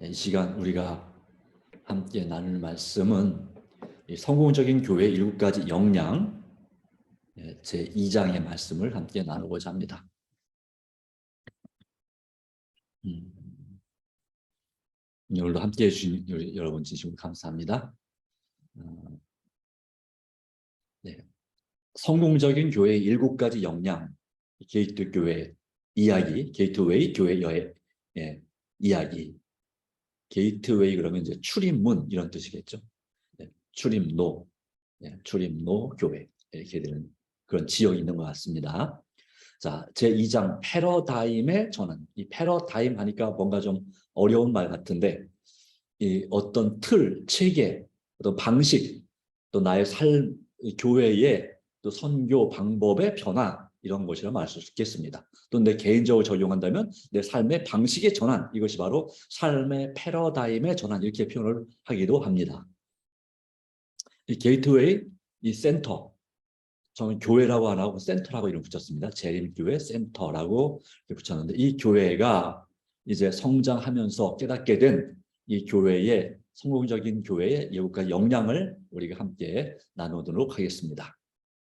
이 시간 우리가 함께 나눌 말씀은 성공적인 교회 7가지 역량 제2장의 말씀을 함께 나누고자 합니다. 오늘도 함께 해주신 여러분 진심으로 감사합니다. 네. 성공적인 교회의 7가지 역량, 게이트 교회 이야기, 게이트웨이 교회의 이야기. 게이트웨이 그러면 이제 출입문 이런 뜻이겠죠. 출입로, 출입로 교회 이렇게 되는 그런 지역이 있는 것 같습니다. 자, 제2장 패러다임의 전환. 이 패러다임 하니까 뭔가 좀 어려운 말 같은데 이 어떤 틀, 체계, 어떤 방식, 또 나의 삶, 교회의 또 선교 방법의 변화 이런 것이라 말할 수 있겠습니다. 또 내 개인적으로 적용한다면 내 삶의 방식의 전환, 이것이 바로 삶의 패러다임의 전환 이렇게 표현을 하기도 합니다. 이 게이트웨이, 이 센터, 저는 교회라고 안 하고 센터라고 이름 붙였습니다. 재림교회 센터라고 붙였는데 이 교회가 이제 성장하면서 깨닫게 된 이 교회의 성공적인 교회의 7가지 역량을 우리가 함께 나누도록 하겠습니다.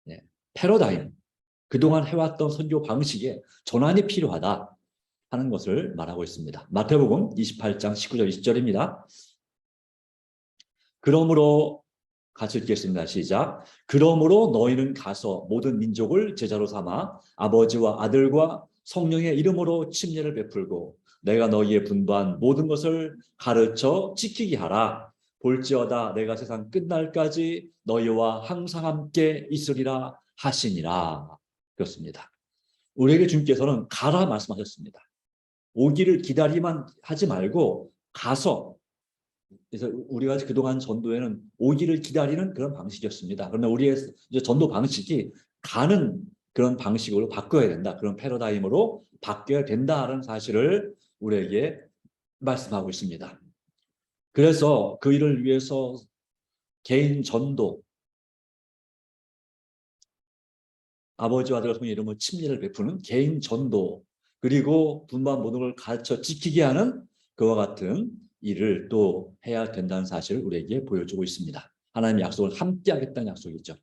네. 패러다임, 그동안 해왔던 선교 방식에 전환이 필요하다 하는 것을 말하고 있습니다. 마태복음 28장 19절 20절입니다. 그러므로 같이 읽겠습니다. 시작. 그러므로 너희는 가서 모든 민족을 제자로 삼아 아버지와 아들과 성령의 이름으로 침례를 베풀고 내가 너희의 분부한 모든 것을 가르쳐 지키게 하라. 볼지어다 내가 세상 끝날까지 너희와 항상 함께 있으리라 하시니라. 그렇습니다. 우리에게 주님께서는 가라 말씀하셨습니다. 오기를 기다리만 하지 말고 가서, 그래서 우리가 그동안 전도에는 오기를 기다리는 그런 방식이었습니다. 그러나 우리의 이제 전도 방식이 가는 그런 방식으로 바꿔야 된다. 그런 패러다임으로 바뀌어야 된다는 사실을 우리에게 말씀하고 있습니다. 그래서 그 일을 위해서 개인 전도, 아버지와 아들과 성령의 이름으로 침례를 베푸는 개인 전도, 그리고 분반 모든 걸 가르쳐 지키게 하는 그와 같은 일을 또 해야 된다는 사실을 우리에게 보여주고 있습니다. 하나님의 약속을 함께 하겠다는 약속이죠.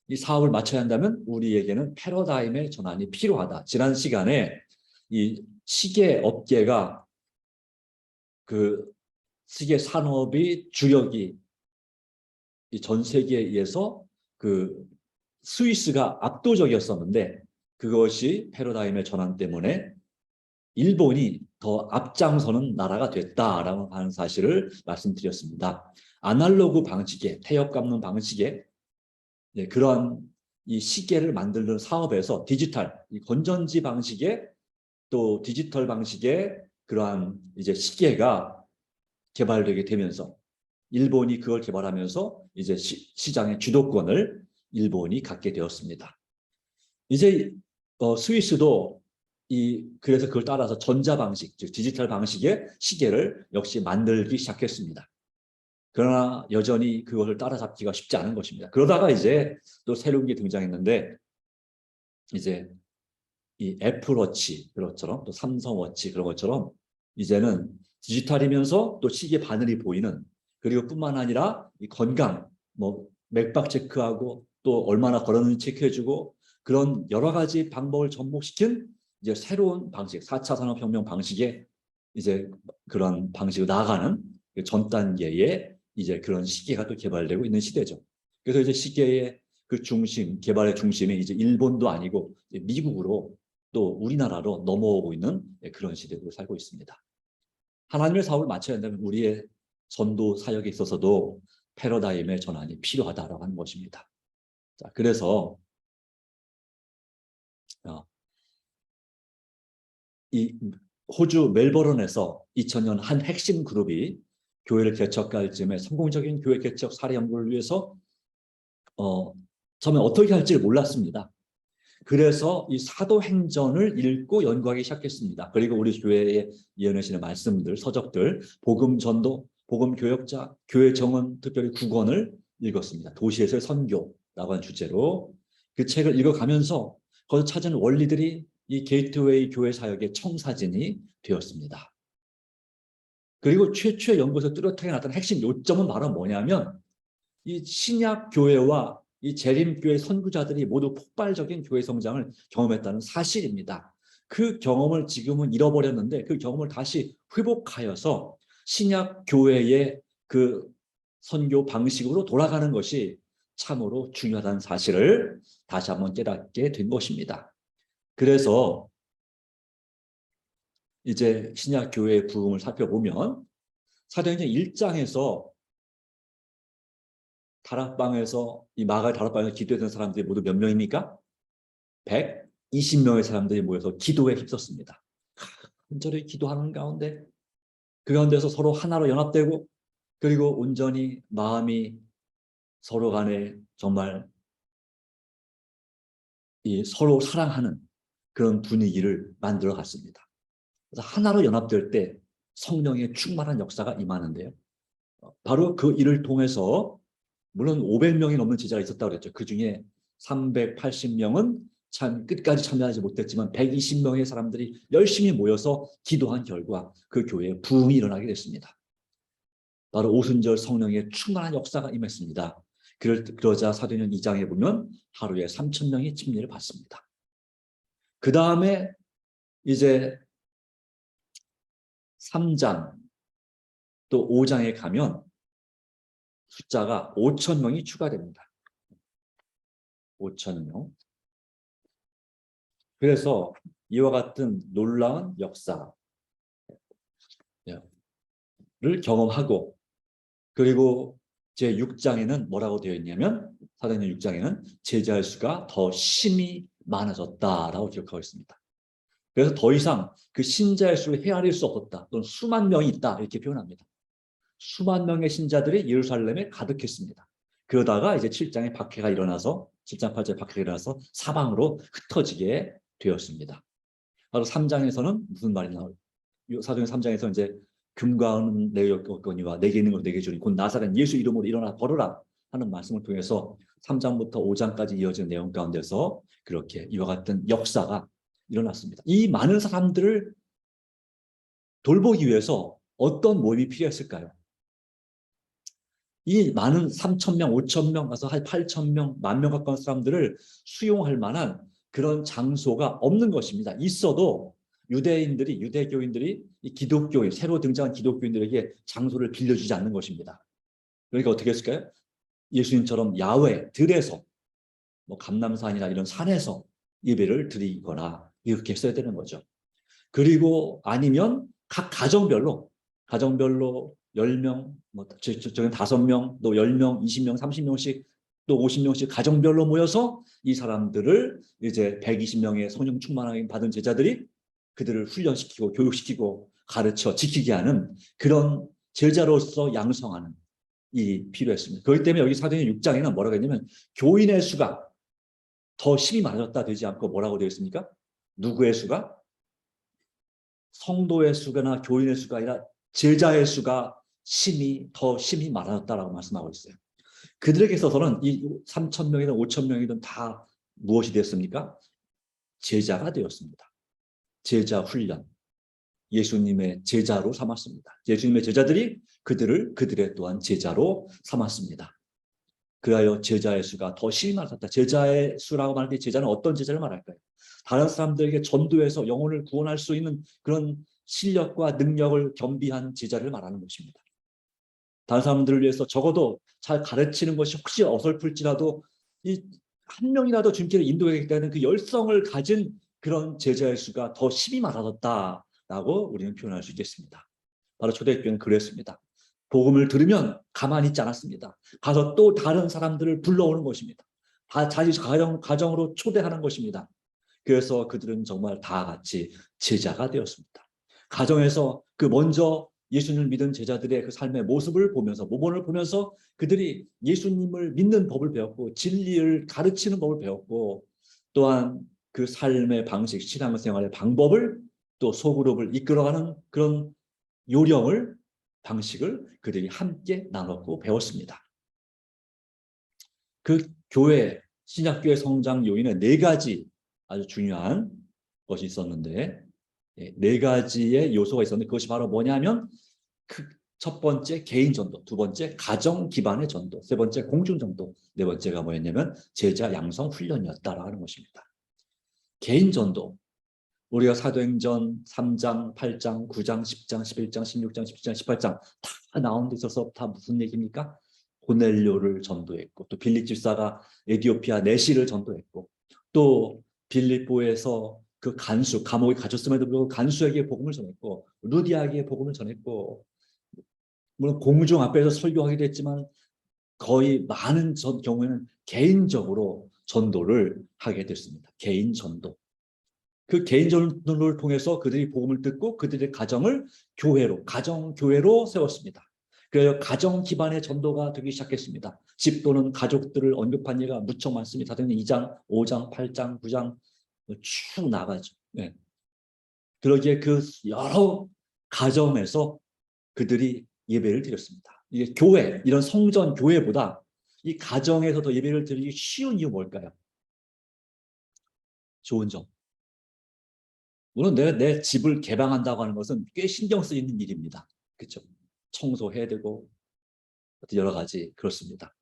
이 사업을 마쳐야 한다면 우리에게는 패러다임의 전환이 필요하다. 지난 시간에 이 시계 업계가 그 시계 산업이 주력이 전 세계에서 그 스위스가 압도적이었었는데 그것이 패러다임의 전환 때문에 일본이 더 앞장서는 나라가 됐다라고 하는 사실을 말씀드렸습니다. 아날로그 방식의 태엽 감는 방식의 그러한 이 시계를 만드는 사업에서 디지털, 이 건전지 방식의 또 디지털 방식의 그러한 이제 시계가 개발되게 되면서 일본이 그걸 개발하면서 이제 시장의 주도권을 일본이 갖게 되었습니다. 이제 스위스도 그래서 그걸 따라서 전자 방식, 즉 디지털 방식의 시계를 역시 만들기 시작했습니다. 그러나 여전히 그것을 따라잡기가 쉽지 않은 것입니다. 그러다가 이제 또 새로운 게 등장했는데 이제 이 애플워치 그런 것처럼 또 삼성워치 그런 것처럼 이제는 디지털이면서 또 시계 바늘이 보이는, 그리고 뿐만 아니라 이 건강, 뭐 맥박 체크하고 또 얼마나 걸었는지 체크해주고 그런 여러 가지 방법을 접목시킨 이제 새로운 방식, 4차 산업혁명 방식의 이제 그런 방식으로 나아가는 전 단계의 이제 그런 시계가 또 개발되고 있는 시대죠. 그래서 이제 시계의 그 중심, 개발의 중심이 이제 일본도 아니고 미국으로 또 우리나라로 넘어오고 있는 그런 시대로 살고 있습니다. 하나님의 사업을 마쳐야 한다면 우리의 전도 사역에 있어서도 패러다임의 전환이 필요하다라고 하는 것입니다. 자, 그래서 이 호주 멜버른에서 2000년 한 핵심 그룹이 교회를 개척할 즈음에 성공적인 교회 개척 사례 연구를 위해서 처음에 어떻게 할지를 몰랐습니다. 그래서 이 사도행전을 읽고 연구하기 시작했습니다. 그리고 우리 교회에 예언하시는 말씀들, 서적들, 복음 전도, 복음 교역자, 교회 정원, 특별히 국언을 읽었습니다. 도시에서의 선교라고 하는 주제로 그 책을 읽어가면서 거기서 찾은 원리들이 이 게이트웨이 교회 사역의 청사진이 되었습니다. 그리고 최초의 연구에서 뚜렷하게 나타난 핵심 요점은 바로 뭐냐면 이 신약 교회와 이 재림교회 선구자들이 모두 폭발적인 교회 성장을 경험했다는 사실입니다. 그 경험을 지금은 잃어버렸는데 그 경험을 다시 회복하여서 신약 교회의 그 선교 방식으로 돌아가는 것이 참으로 중요하다는 사실을 다시 한번 깨닫게 된 것입니다. 그래서 이제 신약 교회의 부흥을 살펴보면 사도행전 1장에서 다락방에서 이 마가의 다락방에서 기도했던 사람들이 모두 몇 명입니까? 120명의 사람들이 모여서 기도에 힘썼습니다. 간절히 기도하는 가운데 그 가운데서 서로 하나로 연합되고 그리고 온전히 마음이 서로 간에 정말 이 서로 사랑하는 그런 분위기를 만들어 갔습니다. 그래서 하나로 연합될 때 성령의 충만한 역사가 임하는데요. 바로 그 일을 통해서 물론 500명이 넘는 제자가 있었다고 그랬죠. 그중에 380명은 참 끝까지 참여하지 못했지만 120명의 사람들이 열심히 모여서 기도한 결과 그 교회에 부흥이 일어나게 됐습니다. 바로 오순절 성령의 충만한 역사가 임했습니다. 그러자 사도행전 2장에 보면 하루에 3,000명이 침례를 받습니다. 그 다음에 이제 3장 또 5장에 가면 숫자가 5,000명이 추가됩니다. 5,000명. 그래서 이와 같은 놀라운 역사를 경험하고 그리고 제6장에는 뭐라고 되어 있냐면 사도행전 6장에는 제자의 수가 더 심히 많아졌다라고 기록하고 있습니다. 그래서 더 이상 그 신자의 수를 헤아릴 수 없었다. 또는 수만 명이 있다 이렇게 표현합니다. 수만 명의 신자들이 예루살렘에 가득했습니다. 그러다가 이제 7장에 박해가 일어나서 7장 8장에 박해가 일어나서 사방으로 흩어지게 되었습니다. 바로 3장에서는 무슨 말이 나올까요? 사도행전 3장에서 이제 금과 은 내 여건이와 내게 있는 것 내게 주니 곧 나사렛 예수 이름으로 일어나 걸어라 하는 말씀을 통해서 3장부터 5장까지 이어진 내용 가운데서 그렇게 이와 같은 역사가 일어났습니다. 이 많은 사람들을 돌보기 위해서 어떤 모임이 필요했을까요? 이 많은 3,000명, 5,000명, 가서 한 8,000명, 10,000명 가까운 사람들을 수용할 만한 그런 장소가 없는 것입니다. 있어도 유대인들이, 유대교인들이 이 기독교인, 새로 등장한 기독교인들에게 장소를 빌려주지 않는 것입니다. 그러니까 어떻게 했을까요? 예수님처럼 야외, 들에서, 뭐 감람산이나 이런 산에서 예배를 드리거나 이렇게 했어야 되는 거죠. 그리고 아니면 각 가정별로 10명, 뭐 저는 5명, 또 10명, 20명, 30명씩 또 50명씩 가정별로 모여서 이 사람들을 이제 120명의 성령 충만하게 받은 제자들이 그들을 훈련시키고 교육시키고 가르쳐 지키게 하는 그런 제자로서 양성하는 일이 필요했습니다. 그렇기 때문에 여기 사도행전 6장에는 뭐라고 했냐면 교인의 수가 더 심히 많아졌다 되지 않고 뭐라고 되어 있습니까? 누구의 수가? 성도의 수나 교인의 수가 아니라 제자의 수가 더 심히 많아졌다라고 말씀하고 있어요. 그들에게 있어서는 이 3,000명이든 5,000명이든 다 무엇이 되었습니까? 제자가 되었습니다. 제자 훈련. 예수님의 제자로 삼았습니다. 예수님의 제자들이 그들을 그들의 또한 제자로 삼았습니다. 그하여 제자의 수가 더 심히 많아졌다. 제자의 수라고 말할 때 제자는 어떤 제자를 말할까요? 다른 사람들에게 전도해서 영혼을 구원할 수 있는 그런 실력과 능력을 겸비한 제자를 말하는 것입니다. 다른 사람들을 위해서 적어도 잘 가르치는 것이 혹시 어설플지라도 이 한 명이라도 주님께로 인도하겠다는 그 열성을 가진 그런 제자의 수가 더 심히 많아졌다라고 우리는 표현할 수 있겠습니다. 바로 초대교회는 그랬습니다. 복음을 들으면 가만히 있지 않았습니다. 가서 또 다른 사람들을 불러오는 것입니다. 자기 가정으로 초대하는 것입니다. 그래서 그들은 정말 다 같이 제자가 되었습니다. 가정에서 그 먼저 예수님을 믿은 제자들의 그 삶의 모습을 보면서 모범을 보면서 그들이 예수님을 믿는 법을 배웠고 진리를 가르치는 법을 배웠고 또한 그 삶의 방식, 신앙생활의 방법을 또 소그룹을 이끌어가는 그런 요령을 방식을 그들이 함께 나눴고 배웠습니다. 그 교회, 신약교회 성장 요인에 4가지 아주 중요한 것이 있었는데 4가지의 요소가 있었는데 그것이 바로 뭐냐면 첫 번째 개인 전도, 두 번째 가정 기반의 전도, 세 번째 공중 전도, 네 번째가 뭐였냐면 제자 양성 훈련이었다라는 것입니다. 개인 전도, 우리가 사도행전 3장, 8장, 9장, 10장, 11장, 16장, 17장, 18장 다 나온 데 있어서 다 무슨 얘기입니까? 고넬료를 전도했고, 또 빌립 집사가 에디오피아 내시를 전도했고, 또 빌립보에서 그 간수, 감옥에 갇혔음에도 불구하고 간수에게 복음을 전했고, 루디아에게 복음을 전했고, 물론 공중 앞에서 설교하기도 했지만 거의 많은 경우에는 개인적으로 전도를 하게 됐습니다. 개인 전도. 그 개인 전도를 통해서 그들이 복음을 듣고 그들의 가정을 교회로, 가정교회로 세웠습니다. 그래서 가정 기반의 전도가 되기 시작했습니다. 집 또는 가족들을 언급한 예가 무척 많습니다. 사도행전 2장, 5장, 8장, 9장 쭉 나가죠. 네. 그러기에 그 여러 가정에서 그들이 예배를 드렸습니다. 이게 교회, 이런 성전 교회보다 이 가정에서 더 예배를 드리기 쉬운 이유 뭘까요? 좋은 점. 물론 내가 내 집을 개방한다고 하는 것은 꽤 신경 쓰이는 일입니다. 그렇죠? 청소해야 되고 여러 가지 그렇습니다.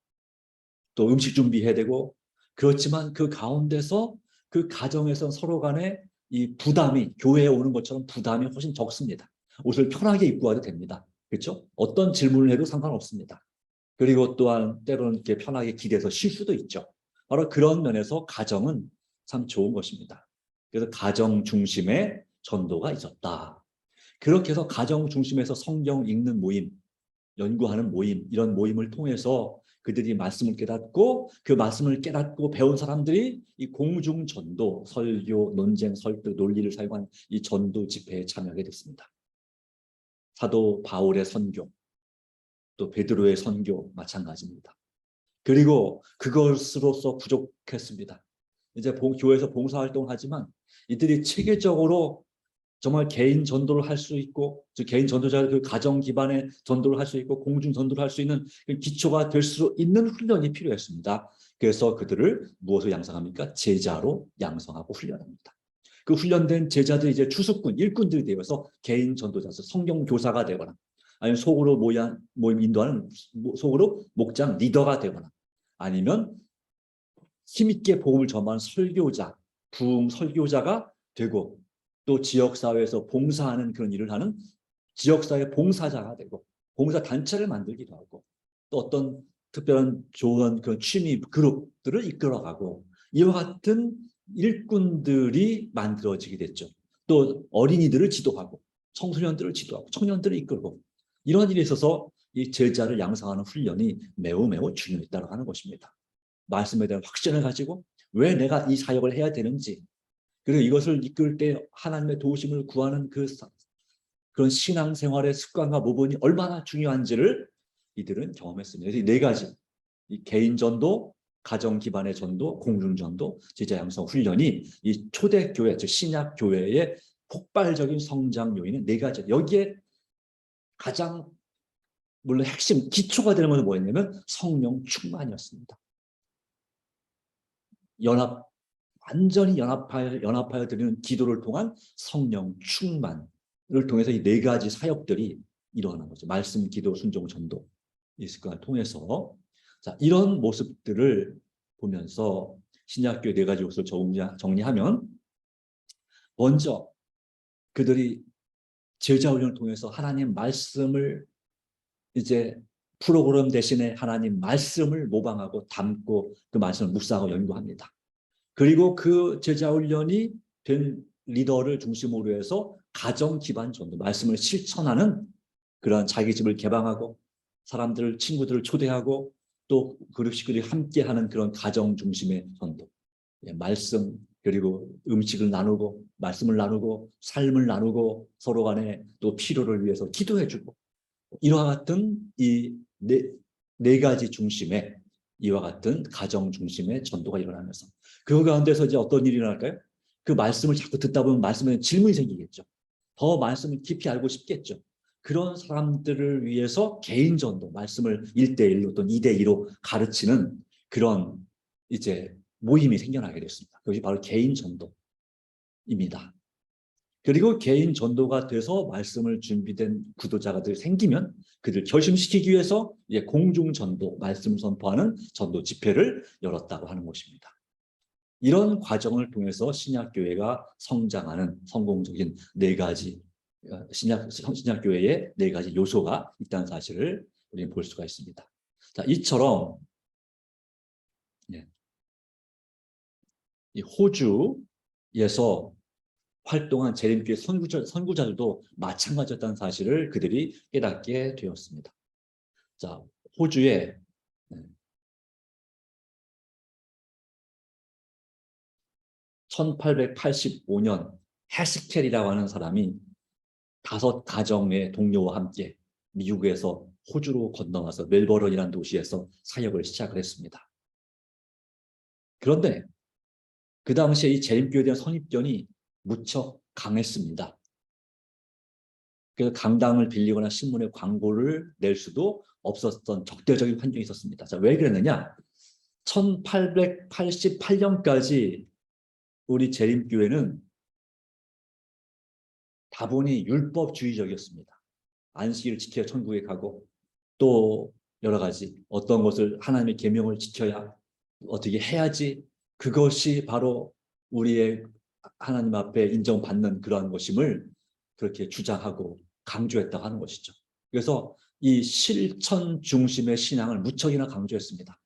또 음식 준비해야 되고 그렇지만 그 가운데서 그 가정에서 서로 간에 이 부담이 교회에 오는 것처럼 부담이 훨씬 적습니다. 옷을 편하게 입고 와도 됩니다. 그렇죠? 어떤 질문을 해도 상관없습니다. 그리고 또한 때로는 이렇게 편하게 기대서 쉴 수도 있죠. 바로 그런 면에서 가정은 참 좋은 것입니다. 그래서 가정 중심의 전도가 있었다. 그렇게 해서 가정 중심에서 성경 읽는 모임, 연구하는 모임, 이런 모임을 통해서 그들이 말씀을 깨닫고 그 말씀을 깨닫고 배운 사람들이 이 공중 전도, 설교, 논쟁, 설득, 논리를 사용한 이 전도 집회에 참여하게 됐습니다. 사도 바울의 선교, 또 베드로의 선교 마찬가지입니다. 그리고 그것으로서 부족했습니다. 이제 교회에서 봉사활동을 하지만 이들이 체계적으로 정말 개인 전도를 할 수 있고, 개인 전도자 그 가정 기반의 전도를 할 수 있고 공중 전도를 할 수 있는 기초가 될 수 있는 훈련이 필요했습니다. 그래서 그들을 무엇으로 양성합니까? 제자로 양성하고 훈련합니다. 그 훈련된 제자들이 이제 추수꾼, 일꾼들이 되어서 개인 전도자서 성경 교사가 되거나, 아니면 속으로 모임 인도하는 속으로 목장 리더가 되거나, 아니면 힘있게 복음을 전하는 설교자, 부흥 설교자가 되고, 또 지역사회에서 봉사하는 그런 일을 하는 지역사회 봉사자가 되고, 봉사 단체를 만들기도 하고, 또 어떤 특별한 좋은 그런 취미 그룹들을 이끌어가고, 이와 같은 일꾼들이 만들어지게 됐죠. 또 어린이들을 지도하고, 청소년들을 지도하고, 청년들을 이끌고, 이런 일에 있어서 이 제자를 양성하는 훈련이 매우 매우 중요했다고 하는 것입니다. 말씀에 대한 확신을 가지고 왜 내가 이 사역을 해야 되는지, 그리고 이것을 이끌 때 하나님의 도우심을 구하는 그런 신앙생활의 습관과 모범이 얼마나 중요한지를 이들은 경험했습니다. 그래서 이 네 가지, 이 개인 전도, 가정 기반의 전도, 공중 전도, 제자 양성 훈련이 이 초대교회, 즉 신약 교회의 폭발적인 성장 요인은 네 가지. 여기에 가장 물론 핵심 기초가 되는 것은 뭐였냐면 성령 충만이었습니다. 완전히 연합하여 드리는 기도를 통한 성령 충만을 통해서 이 네 가지 사역들이 일어나는 거죠. 말씀, 기도, 순종, 전도 이 습관을 통해서. 자, 이런 모습들을 보면서 신약교회 네 가지 요소를 정리하면, 먼저 그들이 제자 훈련을 통해서 하나님 말씀을 이제 프로그램 대신에 하나님 말씀을 모방하고 담고 그 말씀을 묵상하고 연구합니다. 그리고 그 제자 훈련이 된 리더를 중심으로 해서 가정 기반 전도, 말씀을 실천하는 그런 자기 집을 개방하고 사람들을, 친구들을 초대하고 또 그룹식들이 함께하는 그런 가정 중심의 전도. 말씀, 그리고 음식을 나누고 말씀을 나누고 삶을 나누고 서로 간에 또 필요를 위해서 기도해주고, 이와 같은 이 네 가지 중심의, 이와 같은 가정 중심의 전도가 일어나면서 그 가운데서 이제 어떤 일이 일어날까요? 그 말씀을 자꾸 듣다 보면 말씀에 질문이 생기겠죠. 더 말씀을 깊이 알고 싶겠죠. 그런 사람들을 위해서 개인 전도, 말씀을 1대1로 또는 2대2로 가르치는 그런 이제 모임이 생겨나게 됐습니다. 그것이 바로 개인 전도입니다. 그리고 개인 전도가 돼서 말씀을 준비된 구도자가들 생기면 그들 결심시키기 위해서 이제 공중 전도, 말씀을 선포하는 전도 집회를 열었다고 하는 것입니다. 이런 과정을 통해서 신약교회가 성장하는 성공적인 네 가지 신약교회의 네 가지 요소가 있다는 사실을 우리는 볼 수가 있습니다. 자, 이처럼 이 호주에서 활동한 재림교회 선구자들도 마찬가지였다는 사실을 그들이 깨닫게 되었습니다. 자, 호주에 1885년 해스켈이라고 하는 사람이 5가정의 동료와 함께 미국에서 호주로 건너와서 멜버른이라는 도시에서 사역을 시작을 했습니다. 그런데 그 당시에 이 재림교회에 대한 선입견이 무척 강했습니다. 그래서 강당을 빌리거나 신문에 광고를 낼 수도 없었던 적대적인 환경이 있었습니다. 자, 왜 그랬느냐? 1888년까지 우리 재림교회는 다분히 율법주의적이었습니다. 안식일을 지켜야 천국에 가고 또 여러 가지 어떤 것을 하나님의 계명을 지켜야 어떻게 해야지 그것이 바로 우리의 하나님 앞에 인정받는 그러한 것임을 그렇게 주장하고 강조했다고 하는 것이죠. 그래서 이 실천 중심의 신앙을 무척이나 강조했습니다.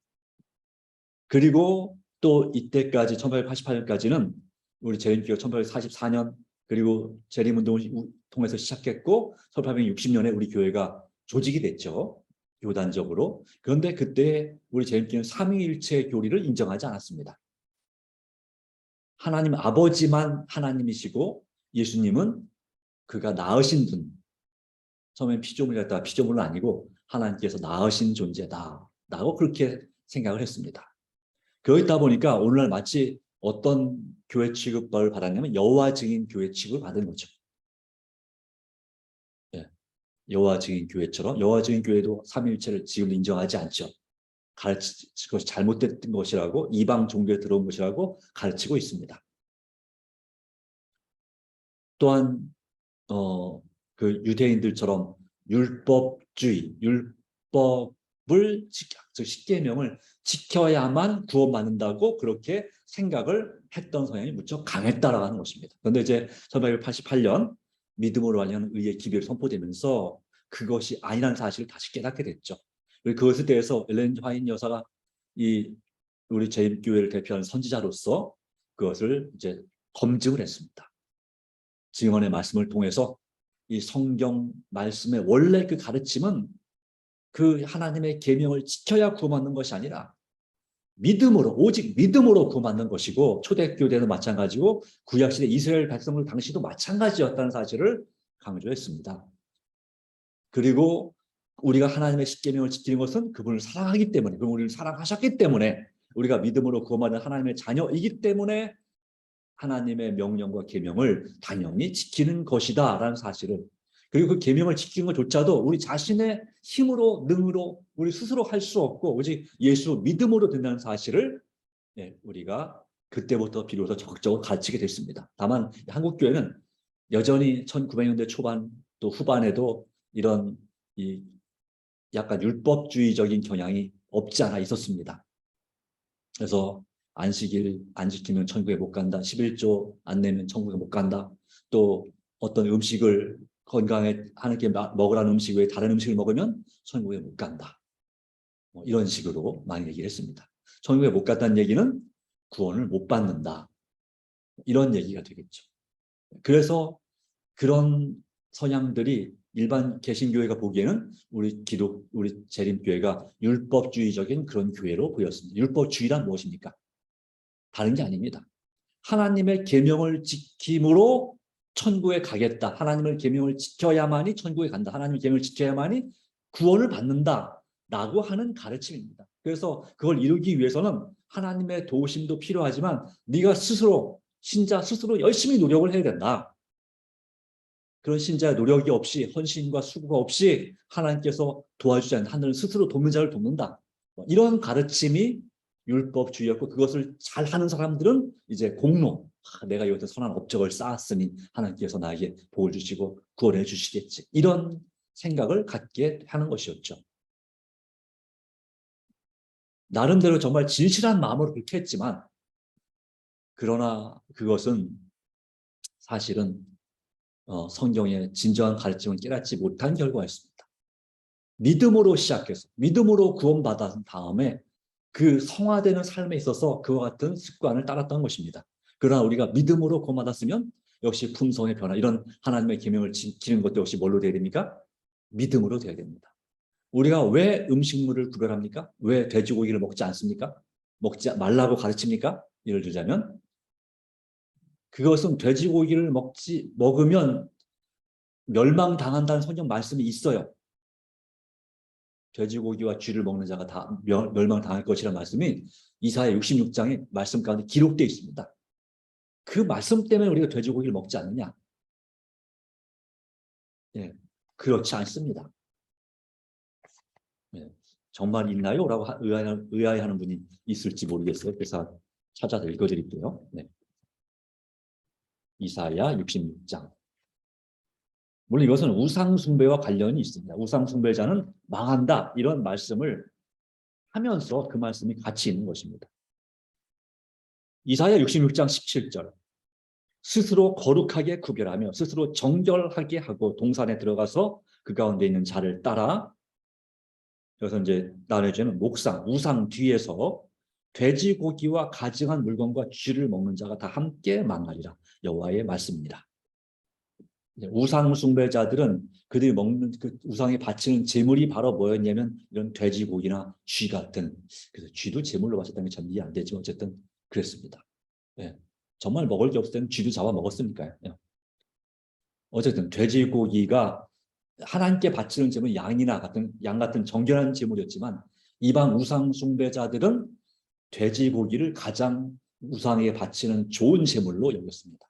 그리고 또 이때까지 1888년까지는 우리 재림교회가 1844년 그리고 재림운동을 통해서 시작했고 1860년에 우리 교회가 조직이 됐죠. 교단적으로. 그런데 그때 우리 재림교회는 삼위일체 교리를 인정하지 않았습니다. 하나님 아버지만 하나님이시고 예수님은 그가 낳으신 분. 처음엔 피조물이었다가 피조물은 아니고 하나님께서 낳으신 존재다. 라고 그렇게 생각을 했습니다. 그러다 보니까 오늘날 마치 어떤 교회 취급을 받았냐면 여호와 증인 교회 취급을 받은 거죠. 예, 여호와 증인 교회처럼 여호와 증인 교회도 삼위일체를 지금 인정하지 않죠. 그것이 잘못됐던 것이라고 이방 종교에 들어온 것이라고 가르치고 있습니다. 또한 그 유대인들처럼 율법주의, 율법을 십계명을 지켜야만 구원받는다고 그렇게 생각을 했던 성향이 무척 강했다라고 하는 것입니다. 그런데 이제 1888년 믿음으로 말미암은 의의 기별이 선포되면서 그것이 아니라는 사실을 다시 깨닫게 됐죠. 그것에 대해서 엘렌 화이트 여사가 이 우리 재림교회를 대표하는 선지자로서 그것을 이제 검증을 했습니다. 증언의 말씀을 통해서 이 성경 말씀의 원래 그 가르침은 그 하나님의 계명을 지켜야 구원받는 것이 아니라 믿음으로 오직 믿음으로 구원받는 것이고 초대교회도 마찬가지고 구약시대 이스라엘 백성들 당시도 마찬가지였다는 사실을 강조했습니다. 그리고 우리가 하나님의 십계명을 지키는 것은 그분을 사랑하기 때문에 그분 우리를 사랑하셨기 때문에 우리가 믿음으로 구원받는 하나님의 자녀이기 때문에 하나님의 명령과 계명을 당연히 지키는 것이다 라는 사실을 그리고 그 계명을 지키는 것조차도 우리 자신의 힘으로 능으로 우리 스스로 할 수 없고 오직 예수 믿음으로 된다는 사실을 우리가 그때부터 비로소 적극적으로 가르치게 됐습니다. 다만 한국교회는 여전히 1900년대 초반 또 후반에도 이런 이 약간 율법주의적인 경향이 없지 않아 있었습니다. 그래서 안식일 안 지키면 천국에 못 간다. 11조 안 내면 천국에 못 간다. 또 어떤 음식을 건강에 하나님께 먹으라는 음식 외에 다른 음식을 먹으면 천국에 못 간다. 이런 식으로 많이 얘기를 했습니다. 천국에 못 갔다는 얘기는 구원을 못 받는다. 이런 얘기가 되겠죠. 그래서 그런 성향들이 일반 개신교회가 보기에는 우리 재림교회가 율법주의적인 그런 교회로 보였습니다. 율법주의란 무엇입니까? 다른 게 아닙니다. 하나님의 계명을 지킴으로 천국에 가겠다. 하나님의 계명을 지켜야만이 천국에 간다. 하나님의 계명을 지켜야만이 구원을 받는다라고 하는 가르침입니다. 그래서 그걸 이루기 위해서는 하나님의 도우심도 필요하지만 네가 스스로 신자 스스로 열심히 노력을 해야 된다. 그런 신자의 노력이 없이 헌신과 수고가 없이 하나님께서 도와주지 않는 하늘은 스스로 돕는 자를 돕는다. 이런 가르침이 율법주의였고 그것을 잘하는 사람들은 이제 공로, 내가 이것도 선한 업적을 쌓았으니 하나님께서 나에게 복을 주시고 구원해 주시겠지. 이런 생각을 갖게 하는 것이었죠. 나름대로 정말 진실한 마음으로 그렇게 했지만 그러나 그것은 사실은 성경의 진정한 가르침을 깨닫지 못한 결과였습니다. 믿음으로 시작해서 믿음으로 구원받은 다음에 그 성화되는 삶에 있어서 그와 같은 습관을 따랐던 것입니다. 그러나 우리가 믿음으로 구원받았으면 역시 품성의 변화, 이런 하나님의 계명을 지키는 것도 역시 뭘로 되어야 됩니까? 믿음으로 되어야 됩니다. 우리가 왜 음식물을 구별합니까? 왜 돼지고기를 먹지 않습니까? 먹지 말라고 가르칩니까? 예를 들자면 그것은 돼지고기를 먹으면 멸망당한다는 성경 말씀이 있어요. 돼지고기와 쥐를 먹는 자가 다 멸망당할 것이라는 말씀이 이사야 66장의 말씀 가운데 기록되어 있습니다. 그 말씀 때문에 우리가 돼지고기를 먹지 않느냐? 예, 그렇지 않습니다. 예, 정말 있나요? 라고 의아해하는 분이 있을지 모르겠어요. 그래서 찾아서 읽어드릴게요. 네. 이사야 66장. 물론 이것은 우상숭배와 관련이 있습니다. 우상숭배자는 망한다, 이런 말씀을 하면서 그 말씀이 같이 있는 것입니다. 이사야 66장 17절. 스스로 거룩하게 구별하며 스스로 정결하게 하고 동산에 들어가서 그 가운데 있는 자를 따라, 그래서 이제 나눠지는 목상, 우상 뒤에서 돼지고기와 가증한 물건과 쥐를 먹는 자가 다 함께 망하리라. 여호와의 말씀입니다. 우상 숭배자들은 그들이 먹는 그 우상에 바치는 제물이 바로 뭐였냐면 이런 돼지고기나 쥐 같은, 그래서 쥐도 제물로 바쳤다는 게 참 이해 안 되지만 어쨌든 그랬습니다. 예. 정말 먹을 게 없을 때는 쥐도 잡아 먹었으니까요. 예. 어쨌든 돼지고기가 하나님께 바치는 제물, 양 같은 정결한 제물이었지만 이방 우상 숭배자들은 돼지고기를 가장 우상에 바치는 좋은 제물로 여겼습니다.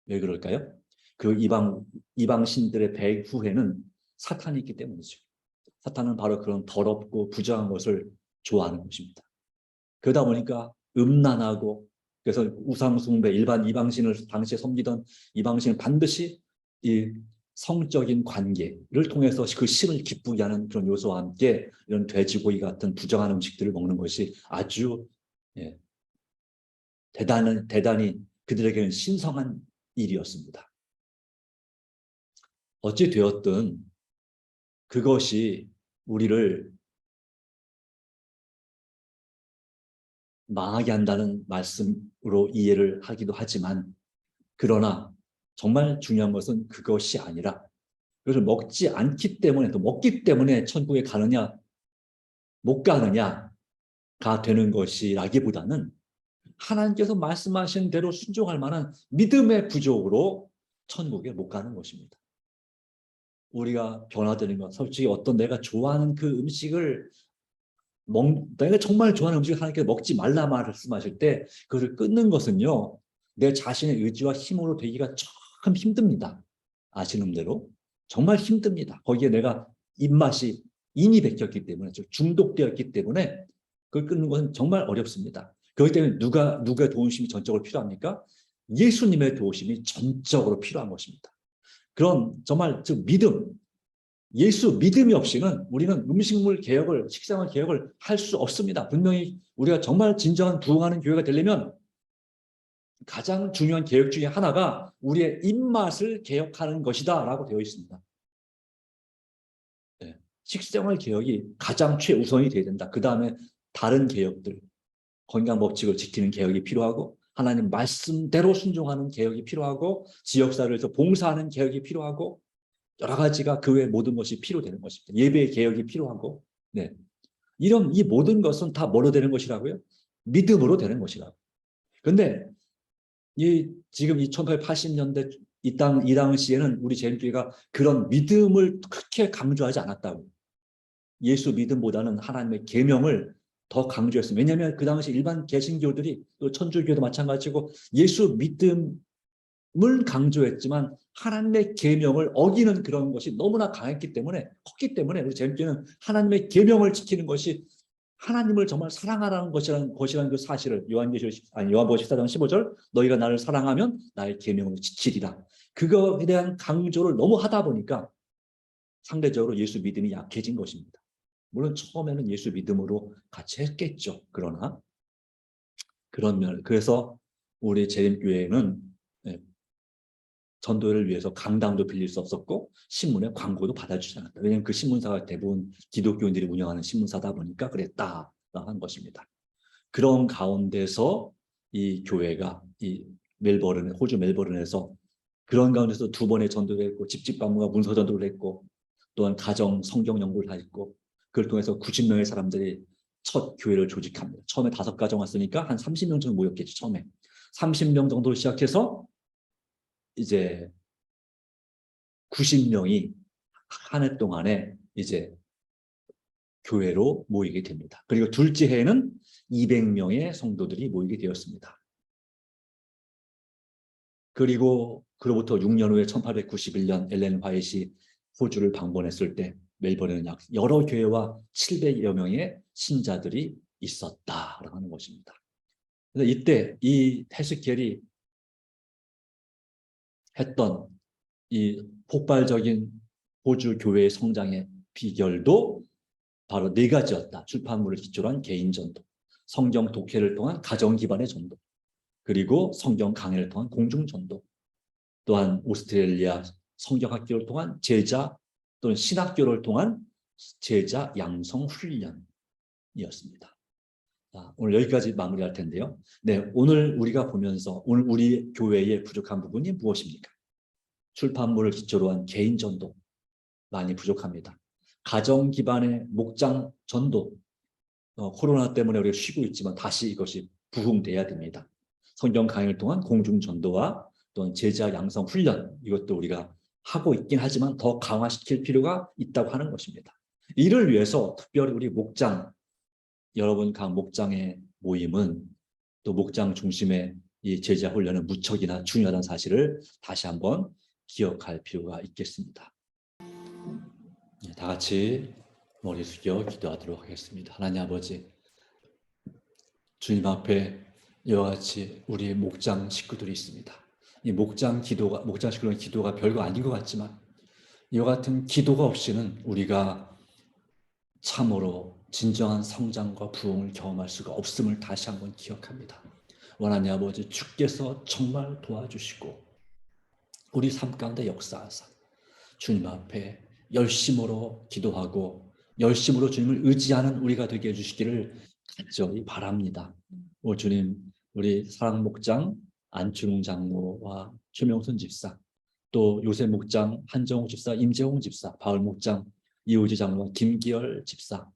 왜 그럴까요? 그 이방 신들의 배후에는 사탄이 있기 때문이죠. 사탄은 바로 그런 더럽고 부정한 것을 좋아하는 것입니다. 그러다 보니까 음란하고, 그래서 우상 숭배, 일반 이방신을 당시에 섬기던 이방신은 반드시 이 성적인 관계를 통해서 그 신을 기쁘게 하는 그런 요소와 함께 이런 돼지고기 같은 부정한 음식들을 먹는 것이 아주 대단히 그들에게는 신성한 일이었습니다. 어찌 되었든 그것이 우리를 망하게 한다는 말씀으로 이해를 하기도 하지만, 그러나 정말 중요한 것은 그것이 아니라 그것을 먹지 않기 때문에, 또 먹기 때문에 천국에 가느냐 못 가느냐가 되는 것이라기보다는 하나님께서 말씀하신 대로 순종할 만한 믿음의 부족으로 천국에 못 가는 것입니다. 우리가 변화되는 것, 솔직히 어떤 내가 좋아하는 그 음식을 내가 정말 좋아하는 음식을 하나님께서 먹지 말라 말씀하실 때 그것을 끊는 것은요, 내 자신의 의지와 힘으로 되기가 참 힘듭니다. 아시는 대로 정말 힘듭니다. 거기에 내가 입맛이 인이 베꼈기 때문에, 중독되었기 때문에 그걸 끊는 것은 정말 어렵습니다. 그렇기 때문에 누가 도우심이 전적으로 필요합니까? 예수님의 도우심이 전적으로 필요한 것입니다. 그런 정말 예수 믿음이 없이는 우리는 음식물 개혁을, 식생활 개혁을 할 수 없습니다. 분명히 우리가 정말 진정한 부흥하는 교회가 되려면 가장 중요한 개혁 중에 하나가 우리의 입맛을 개혁하는 것이다 라고 되어 있습니다. 네. 식생활 개혁이 가장 최우선이 되어야 된다. 그 다음에 다른 개혁들, 건강 법칙을 지키는 개혁이 필요하고, 하나님 말씀대로 순종하는 개혁이 필요하고, 지역사회에서 봉사하는 개혁이 필요하고, 여러 가지가 그 외 모든 것이 필요되는 것입니다. 예배의 개혁이 필요하고, 네. 이 모든 것은 다 뭐로 되는 것이라고요? 믿음으로 되는 것이라고. 근데 지금 1880년대 이 당시에는 우리 제일교회가 그런 믿음을 그렇게 강조하지 않았다고. 예수 믿음보다는 하나님의 계명을 더 강조했습니다. 왜냐하면 그 당시 일반 개신교들이, 또 천주교도 마찬가지고 예수 믿음을 강조했지만 하나님의 계명을 어기는 그런 것이 너무나 강했기 때문에, 컸기 때문에 우리 제일교회는 하나님의 계명을 지키는 것이 하나님을 정말 사랑하라는 것이라는 그 사실을 요한복음 14장 15절 너희가 나를 사랑하면 나의 계명을 지키리라. 그거에 대한 강조를 너무 하다 보니까 상대적으로 예수 믿음이 약해진 것입니다. 물론 처음에는 예수 믿음으로 같이 했겠죠. 그러나 그래서 우리 재림교회는 전도를 위해서 강당도 빌릴 수 없었고 신문에 광고도 받아주지 않았다. 왜냐하면 그 신문사가 대부분 기독교인들이 운영하는 신문사다 보니까 그랬다라는 것입니다. 그런 가운데서 이 교회가 호주 멜버른에서 그런 가운데서 2번의 전도를 했고 집집방문과 문서 전도를 했고 또한 가정 성경 연구를 했고 그걸 통해서 90명의 사람들이 첫 교회를 조직합니다. 처음에 5가정 왔으니까 한 30명 정도 모였겠죠. 처음에 30명 정도로 시작해서 이제 90명이 한 해 동안에 이제 교회로 모이게 됩니다. 그리고 둘째 해에는 200명의 성도들이 모이게 되었습니다. 그리고 그로부터 6년 후에 1891년 엘렌 화이트이 호주를 방문했을 때 멜버른은 여러 교회와 700여 명의 신자들이 있었다라는 것입니다. 그래서 이때 이 헤스켈이 했던 이 폭발적인 호주 교회의 성장의 비결도 바로 4가지였다. 출판물을 기초로 한 개인 전도, 성경 독해를 통한 가정 기반의 전도, 그리고 성경 강해를 통한 공중 전도, 또한 오스트레일리아 성경학교를 통한 제자 또는 신학교를 통한 제자 양성 훈련이었습니다. 오늘 여기까지 마무리할 텐데요. 네, 오늘 우리가 보면서 오늘 우리 교회의 부족한 부분이 무엇입니까? 출판물을 기초로 한 개인 전도 많이 부족합니다. 가정 기반의 목장 전도, 코로나 때문에 우리가 쉬고 있지만 다시 이것이 부흥돼야 됩니다. 성경 강의를 통한 공중 전도와 또는 제자 양성 훈련, 이것도 우리가 하고 있긴 하지만 더 강화시킬 필요가 있다고 하는 것입니다. 이를 위해서 특별히 우리 목장, 여러분 각 목장의 모임은 또 목장 중심의 이 제자 훈련은 무척이나 중요하다는 사실을 다시 한번 기억할 필요가 있겠습니다. 다 같이 머리 숙여 기도하도록 하겠습니다. 하나님 아버지, 주님 앞에 이와 같이 우리의 목장 식구들이 있습니다. 이 목장 식구들의 기도가 별거 아닌 것 같지만 이와 같은 기도가 없이는 우리가 참으로 진정한 성장과 부흥을 경험할 수가 없음을 다시 한번 기억합니다. 하나님 아버지, 주께서 정말 도와주시고 우리 삶 가운데 역사하사 주님 앞에 열심으로 기도하고 열심으로 주님을 의지하는 우리가 되게 해주시기를 간절히 바랍니다. 오 주님, 우리 사랑 목장 안춘웅 장로와 최명순 집사, 또 요새 목장 한정호 집사, 임재홍 집사, 바울 목장 이호지 장로와 김기열 집사,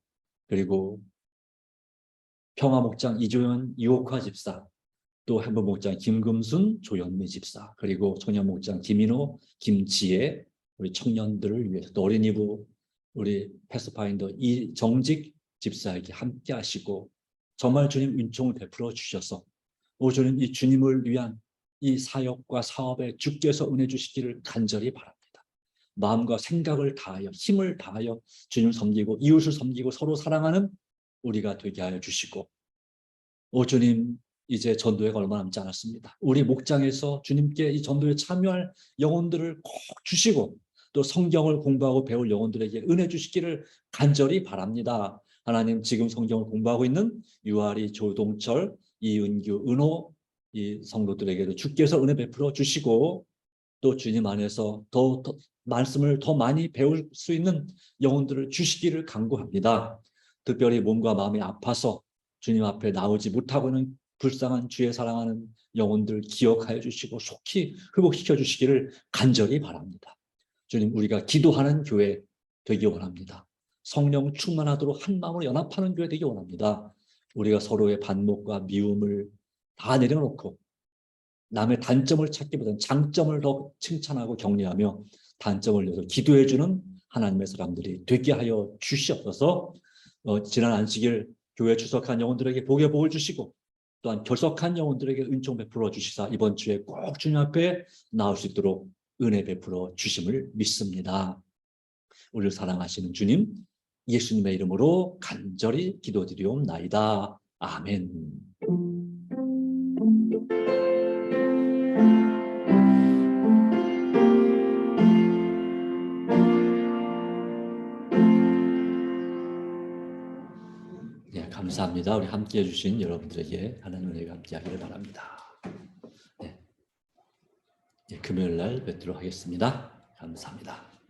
그리고 평화 목장 이조연 이옥화 집사, 또 한번 목장 김금순 조영미 집사, 그리고 청년 목장 김인호 김지혜 우리 청년들을 위해서, 또 어린이부 우리 패스파인더 이정직 집사에게 함께 하시고 정말 주님 은총을 베풀어 주셔서 오 주님, 이 주님을 위한 이 사역과 사업에 주께서 은혜 주시기를 간절히 바랍니다. 마음과 생각을 다하여 힘을 다하여 주님을 섬기고 이웃을 섬기고 서로 사랑하는 우리가 되게 하여 주시고, 오 주님, 이제 전도회가 얼마 남지 않았습니다. 우리 목장에서 주님께 이 전도에 참여할 영혼들을 꼭 주시고 또 성경을 공부하고 배울 영혼들에게 은혜 주시기를 간절히 바랍니다. 하나님, 지금 성경을 공부하고 있는 유아리, 조동철, 이은규, 은호 이 성도들에게도 주께서 은혜 베풀어 주시고 또 주님 안에서 더 말씀을 더 많이 배울 수 있는 영혼들을 주시기를 간구합니다. 특별히 몸과 마음이 아파서 주님 앞에 나오지 못하고 있는 불쌍한 주의 사랑하는 영혼들 기억하여 주시고 속히 회복시켜 주시기를 간절히 바랍니다. 주님, 우리가 기도하는 교회 되기 원합니다. 성령 충만하도록 한 마음으로 연합하는 교회 되기 원합니다. 우리가 서로의 반목과 미움을 다 내려놓고 남의 단점을 찾기보다는 장점을 더 칭찬하고 격려하며 단점을 내서 기도해주는 하나님의 사람들이 되게 하여 주시옵소서. 지난 안식일 교회 출석한 영혼들에게 복의 복을 주시고 또한 결석한 영혼들에게 은총 베풀어 주시사 이번 주에 꼭 주님 앞에 나올 수 있도록 은혜 베풀어 주심을 믿습니다. 우리를 사랑하시는 주님, 예수님의 이름으로 간절히 기도드리옵나이다. 아멘. 네, 감사합니다. 우리 함께 해주신 여러분들에게 하나님 은혜가 함께하기를 바랍니다. 네, 금요일 날 뵙도록 하겠습니다. 감사합니다.